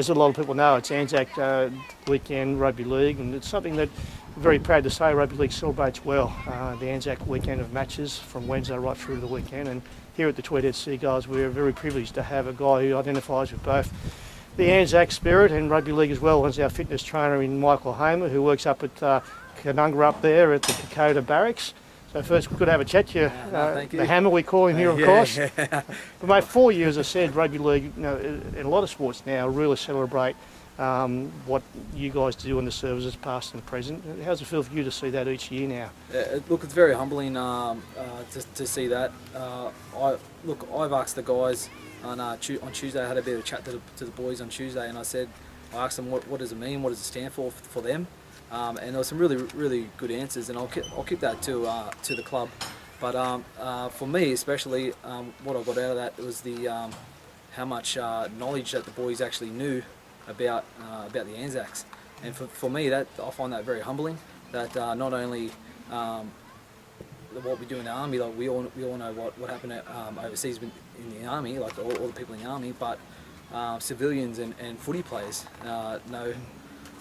as a lot of people know, it's Anzac weekend rugby league, and it's something that I'm very proud to say rugby league celebrates well. The Anzac weekend of matches from Wednesday right through to the weekend, and here at the Tweedhead Seagulls we're very privileged to have a guy who identifies with both the Anzac spirit and rugby league as well as our fitness trainer in Mick Hamer, who works up at Canungra up there at the Dakota Barracks. So first, good to have a chat to you. Thank you. The Hammer we call him here, of course. But mate, for you, as I said, rugby league, in a lot of sports now, really celebrate what you guys do in the services past and present. How's it feel for you to see that each year now? Look, it's very humbling to see that. I've asked the guys on Tuesday. I had a bit of a chat to the boys on Tuesday, and I asked them what does it mean, what does it stand for them. And there were some really good answers, and I'll keep that to the club. But for me, especially, what I got out of that was the how much knowledge that the boys actually knew about the Anzacs. And for me, that I find that very humbling. That not only what we do in the army, like we all know what happened overseas in the army, like all the people in the army, but civilians and footy players know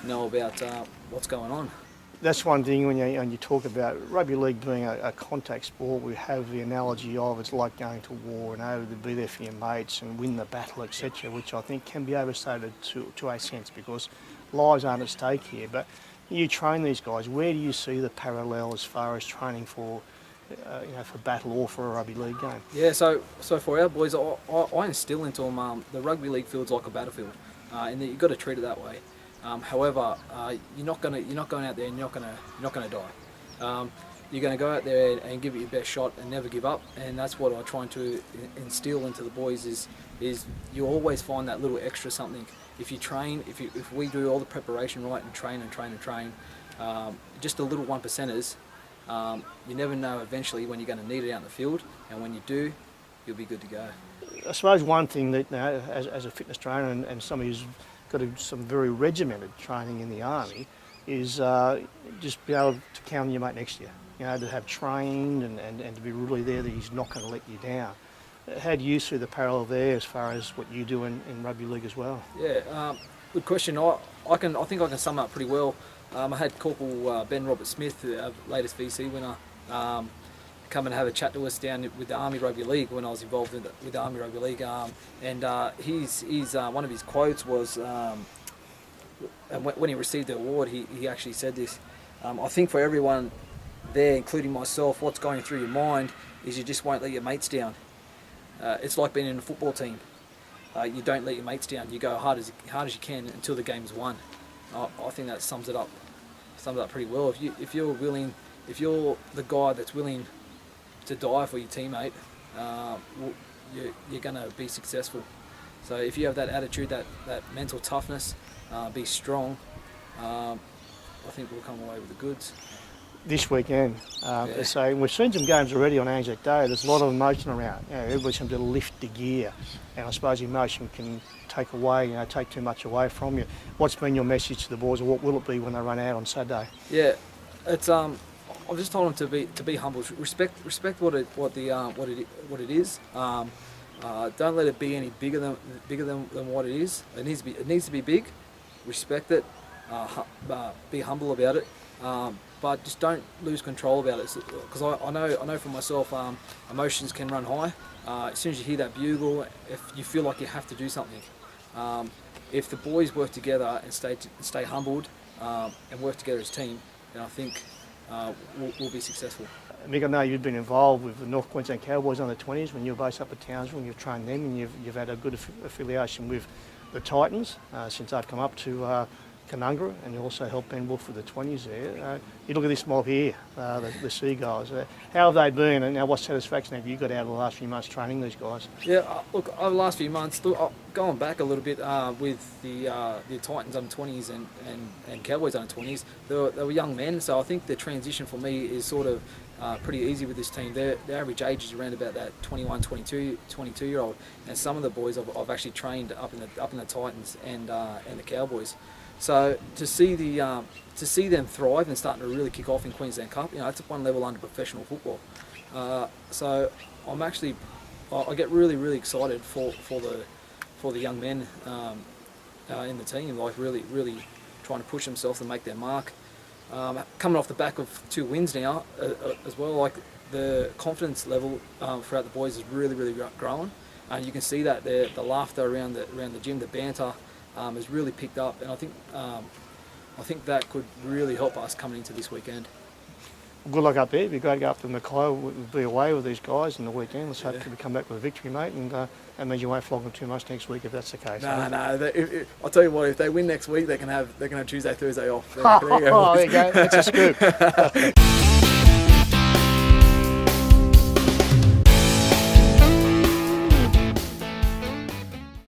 about what's going on. That's one thing when you talk about rugby league being a contact sport. We have the analogy of it's like going to war, to be there for your mates and win the battle, etc., which I think can be overstated to a sense because lives aren't at stake here. But you train these guys. Where do you see the parallel as far as training for battle or for a rugby league game? Yeah, so for our boys, I instill into them the rugby league field's like a battlefield, and that you've got to treat it that way. However, you're not going out there and you're not gonna die. You're going to go out there and give it your best shot and never give up, and that's what I'm trying to instill into the boys is you always find that little extra something. If you train, if we do all the preparation right and train, just the little 1%ers, you never know eventually when you're going to need it out in the field, and when you do, you'll be good to go. I suppose one thing that as a fitness trainer and somebody who's got some very regimented training in the army is just be able to count on your mate next to you. To have trained and to be really there that he's not going to let you down. How do you see the parallel there as far as what you do in rugby league as well? Yeah, good question. I think I can sum up pretty well. I had Corporal Ben Robert Smith, our latest VC winner, come and have a chat to us down with the Army Rugby League when I was involved with the Army Rugby League. And he's one of his quotes was, when he received the award, he actually said this, I think for everyone there, including myself, what's going through your mind is you just won't let your mates down. It's like being in a football team. You don't let your mates down. You go hard as you can until the game's won. I think that sums it up pretty well. If you're the guy that's willing to die for your teammate, you're going to be successful. So if you have that attitude, that mental toughness, be strong, I think we'll come away with the goods. This weekend, so we've seen some games already on Anzac Day. There's a lot of emotion around. Everybody seems to lift the gear, and I suppose emotion can take too much away from you. What's been your message to the boys, or what will it be when they run out on Saturday? Yeah, it's I've just told them to be humble. Respect what it is. Don't let it be any bigger than what it is. It needs to be big. Respect it. Be humble about it. But just don't lose control about it, because I know for myself, emotions can run high. As soon as you hear that bugle, if you feel like you have to do something, if the boys work together and stay humbled and work together as a team, then I think we'll be successful. Mick, I know you've been involved with the North Queensland Cowboys under 20s when you were based up at Townsville, and you've trained them, and you've had a good affiliation with the Titans since they've come up to Canungra, and you also helped Ben Wolf with the 20s there. You look at this mob here, the Seagulls. How have they been, and now what satisfaction have you got out of the last few months training these guys? Yeah, look, over the last few months, going back a little bit with the Titans under 20s and Cowboys under 20s, they were young men, so I think the transition for me is sort of pretty easy with this team. Their average age is around about that 21, 22-year-old, and some of the boys I've actually trained up in the Titans and the Cowboys. So to see them thrive and starting to really kick off in Queensland Cup, it's one level under professional football. So I get really excited for the young men in the team, like really trying to push themselves and make their mark. Coming off the back of 2 wins now as well, like the confidence level throughout the boys is really growing, and you can see that the laughter around the gym, the banter has really picked up, and I think that could really help us coming into this weekend. Good luck up there. It'd be great to go up to Mackay. We'll be away with these guys in the weekend. Let's hope we come back with a victory, mate, and that means you won't flog them too much next week if that's the case. No. I'll tell you what. If they win next week, they can have Tuesday, Thursday off. There you go. That's a scoop.